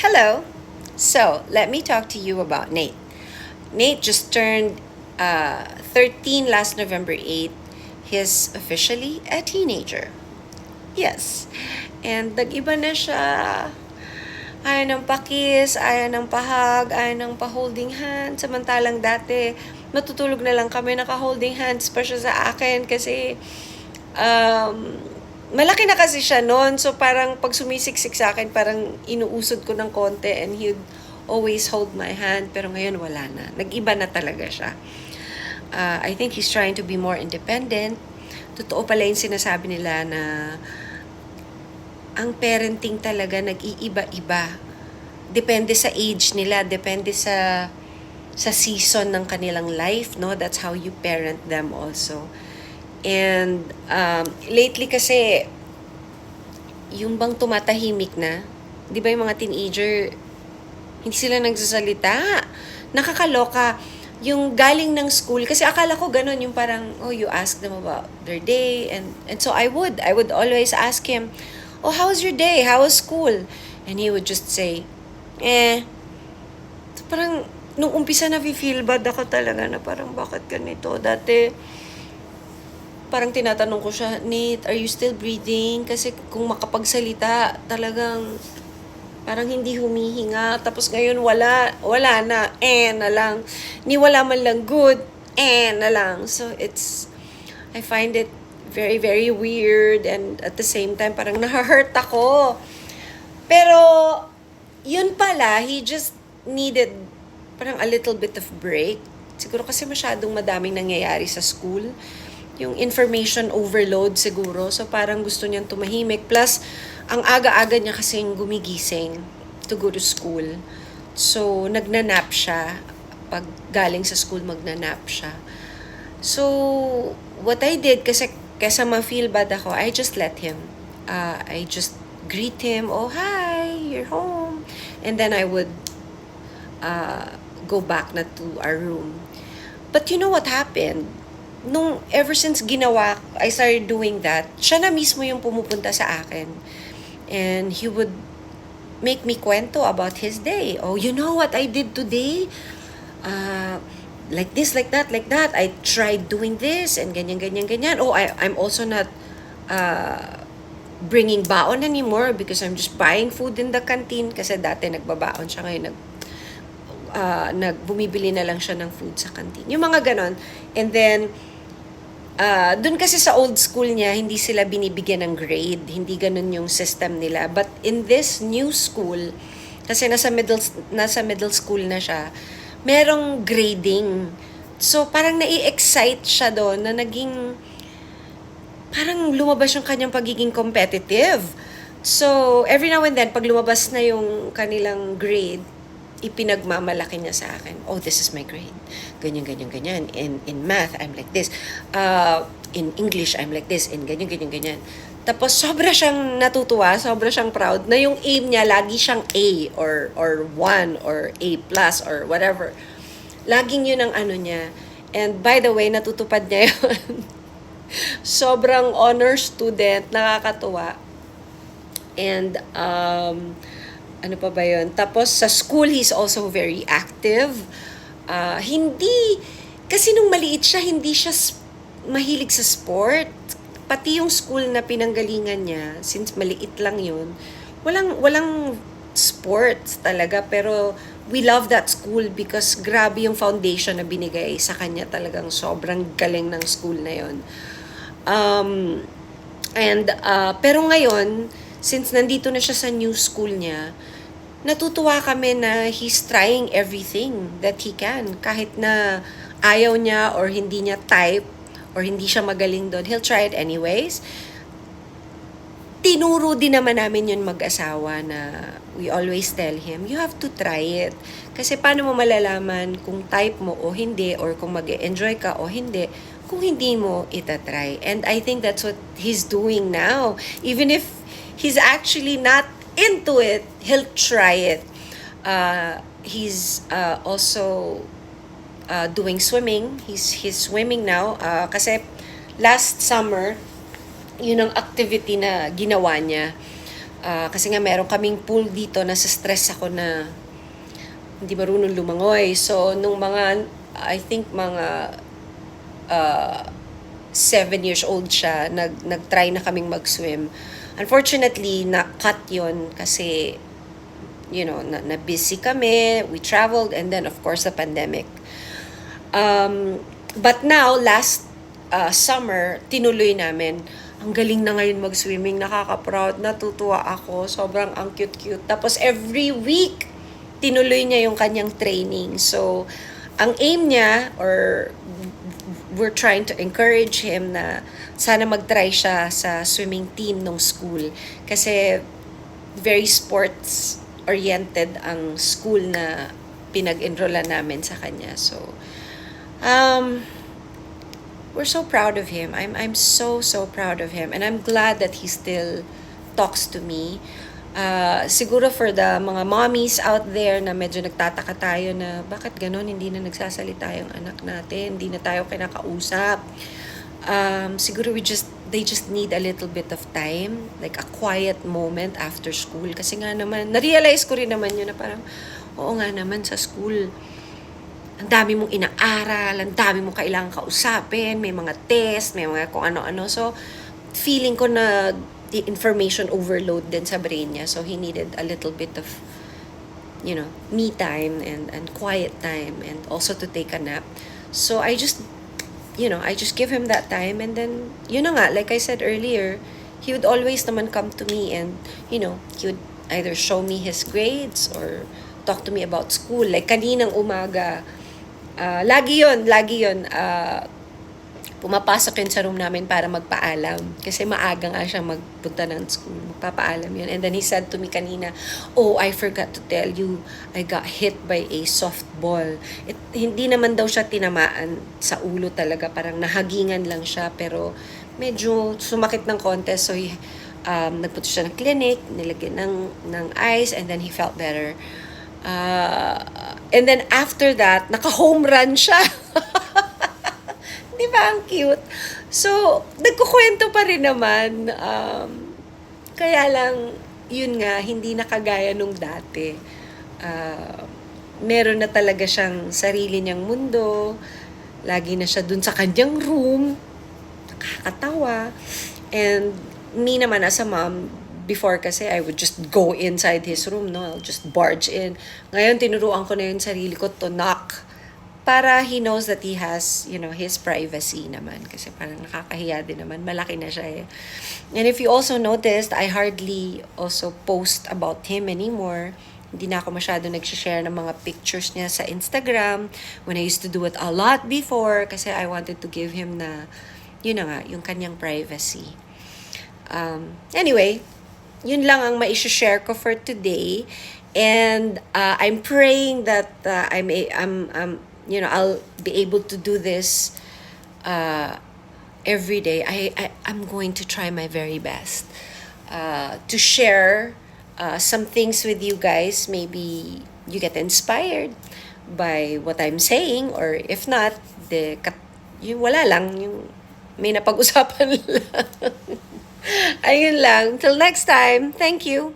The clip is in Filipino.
Hello. So, let me talk to you about Nate. Nate just turned 13 last November 8th. He's officially a teenager. Yes. And nag-iba na siya. Ayaw ng pakis, ayaw ng pahag, ayaw ng pa-holding hand. Samantalang dati, matutulog na lang kami, naka-holding hands pa siya sa akin kasi malaki na kasi siya noon. So parang pag sumisiksik sa akin, parang inuusod ko ng konti and he'd always hold my hand. Pero ngayon wala na. Nag-iba na talaga siya. I think he's trying to be more independent. Totoo pala yung sinasabi nila na ang parenting talaga nag-iiba-iba. Depende sa age nila, depende sa season ng kanilang life, no? That's how you parent them also. And lately kasi, yung bang tumatahimik na, di ba yung mga teenager, hindi sila nagsasalita. Nakakaloka. Yung galing ng school, kasi akala ko ganun, yung parang, you ask them about their day, and so I would always ask him, how was your day? How was school? And he would just say, So, parang, nung umpisa na feel bad ako talaga na parang, bakit ganito? Dati, parang tinatanong ko siya, Nate, are you still breathing? Kasi kung makapagsalita, talagang, parang hindi humihinga. Tapos ngayon, wala na, na lang. Ni wala man lang good, na lang. So, I find it very, very weird, and at the same time, parang na-hurt ako. Pero, yun pala, he just needed parang a little bit of break. Siguro kasi masyadong madaming nangyayari sa school. Yung information overload siguro. So, parang gusto niyang tumahimik. Plus, ang aga-aga niya kasing gumigising to go to school. So, nagnanap siya. Pag galing sa school, magnanap siya. So, what I did, kasi kesa ma-feel bad ako, I just let him. I just greet him, hi, you're home. And then I would go back na to our room. But you know what happened? Ever since I started doing that, siya na mismo yung pumupunta sa akin. And he would make me kwento about his day. You know what I did today? Like this, like that. I tried doing this and ganyan. I'm also not bringing baon anymore because I'm just buying food in the canteen kasi dati nagbabaon siya, ngayon bumibili na lang siya ng food sa canteen. Yung mga ganon. And then, dun kasi sa old school niya, hindi sila binibigyan ng grade. Hindi ganon yung system nila. But in this new school, kasi nasa middle school na siya, merong grading. So, parang nai-excite siya doon na naging, parang lumabas yung kanyang pagiging competitive. So, every now and then, pag lumabas na yung kanilang grade, ipinagmamalaki niya sa akin, this is my grade. Ganyan. In math, I'm like this. In English, I'm like this. In ganyan. Tapos, sobra siyang natutuwa, sobra siyang proud na yung aim niya, lagi siyang A or 1 or A plus or whatever. Laging yun ang ano niya. And by the way, natutupad niya yun. Sobrang honor student, nakakatuwa. And, ano pa ba yun? Tapos sa school, he's also very active. Kasi nung maliit siya, hindi siya mahilig sa sport. Pati yung school na pinanggalingan niya, since maliit lang yun, walang sports talaga. Pero we love that school because grabe yung foundation na binigay sa kanya. Talagang sobrang galing ng school na yun. Pero ngayon, since nandito na siya sa new school niya, natutuwa kami na he's trying everything that he can. Kahit na ayaw niya or hindi niya type or hindi siya magaling doon, he'll try it anyways. Tinuro din naman namin yun mag-asawa na we always tell him, you have to try it. Kasi paano mo malalaman kung type mo o hindi, or kung mag-enjoy ka o hindi, kung hindi mo itatry. And I think that's what he's doing now. Even if he's actually not into it, he'll try it. He's also doing swimming. He's swimming now. Kasi last summer, yun ang activity na ginawa niya. Kasi nga meron kaming pool dito, nasa stress ako na hindi marunong lumangoy. So, nung mga, I think mga 7 years old siya, nag-try na kaming mag-swim. Unfortunately, na-cut yun kasi, na-busy kami, we traveled, and then of course the pandemic. But now, last summer, tinuloy namin. Ang galing na ngayon mag-swimming, nakaka-proud, natutuwa ako, sobrang ang cute-cute. Tapos every week, tinuloy niya yung kanyang training. So, ang aim niya, or we're trying to encourage him na sana mag-try siya sa swimming team ng school. Kasi very sports-oriented ang school na pinag-enrollan namin sa kanya. So, we're so proud of him. I'm so proud of him, and I'm glad that he still talks to me. Siguro for the mga mommies out there na medyo nagtataka tayo na bakit ganon, hindi na nagsasalita yung anak natin, hindi na tayo kinakausap. Siguro they just need a little bit of time, like a quiet moment after school. Kasi nga naman, na-realize ko rin naman yun na parang, oo nga naman sa school, ang dami mong inaaral, ang dami mong kailangan kausapin, may mga test, may mga kung ano-ano. So, feeling ko na the information overload din sa brain niya. So, he needed a little bit of, me time and quiet time, and also to take a nap. So, I just give him that time, and then, like I said earlier, he would always naman come to me and, he would either show me his grades or talk to me about school. Like, kaninang umaga, lagi yun, pumapasok yun sa room namin para magpaalam. Kasi maaga nga siya magpunta ng school. Magpapaalam yun. And then he said to me kanina, oh, I forgot to tell you, I got hit by a softball. Hindi naman daw siya tinamaan sa ulo talaga. Parang nahagingan lang siya. Pero medyo sumakit ng konti. So, nagpunta siya ng clinic, nilagyan ng ice, and then he felt better. And then after that, naka-home run siya. Di ba? Ang cute. So, nagkukwento pa rin naman. Kaya lang, yun nga, hindi na kagaya nung dati. Meron na talaga siyang sarili niyang mundo. Lagi na siya dun sa kanyang room. Nakakatawa. And me naman as a mom, before kasi I would just go inside his room, no? I'll just barge in. Ngayon, tinuruan ko na yung sarili ko to knock para he knows that he has, his privacy naman. Kasi parang nakakahiya din naman. Malaki na siya eh. And if you also noticed, I hardly also post about him anymore. Hindi na ako masyado nag-share ng mga pictures niya sa Instagram when I used to do it a lot before kasi I wanted to give him yung kanyang privacy. Anyway, yun lang ang mai-share ko for today, and I'm praying that I'll be able to do this every day. I'm going to try my very best to share some things with you guys. Maybe you get inspired by what I'm saying, or if not, yung wala lang, yung may napag-usapan lang. Ayun lang. Till next time. Thank you.